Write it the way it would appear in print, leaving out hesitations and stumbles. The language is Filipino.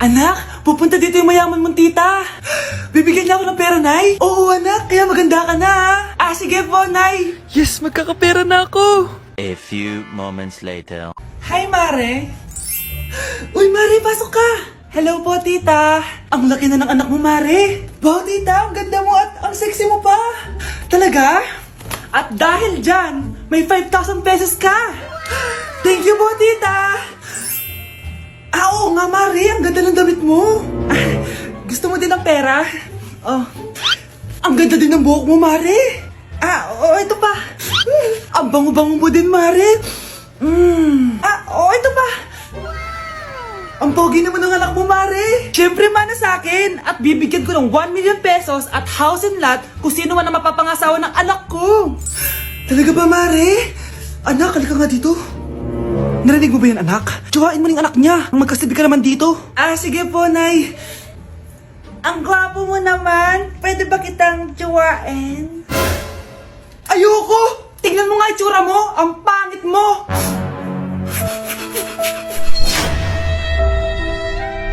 Anak, pupunta dito yung mayaman mong tita. Bibigyan niya ako ng pera, Nay. Oo, anak, kaya maganda ka na. Sige po, Nay. Yes, magkakapera na ako. A few moments later. Hi, Mare. Uy, Mare, pasok ka. Hello po, tita. Ang laki na ng anak mo, Mare. Wow, tita, ang ganda mo at ang sexy mo pa. Talaga? At dahil dyan, may 5,000 pesos ka. Thank you po, tita. Oo nga, Mare, ang ganda ng damit mo. Gusto mo din ng pera? Oh, ang ganda din ng buhok mo, Mare. Ito pa. Ang bango-bango mo din, Mare. Ito pa. Ang pogi naman ng anak mo, Mare. Siyempre, mana sa akin. At bibigyan ko ng 1 million pesos at house and lot kung sino man ang mapapangasawa ng anak ko. Talaga ba, Mare? Anak, halika nga dito. Narinig mo ba yan, anak? Tsuhain mo ning anak niya. Ang magkasibi ka naman dito. Sige po, Nay. Ang gwapo mo naman. Pwede ba kitang tsuhain? Ayoko! Tingnan mo nga itsura mo. Ang pangit mo.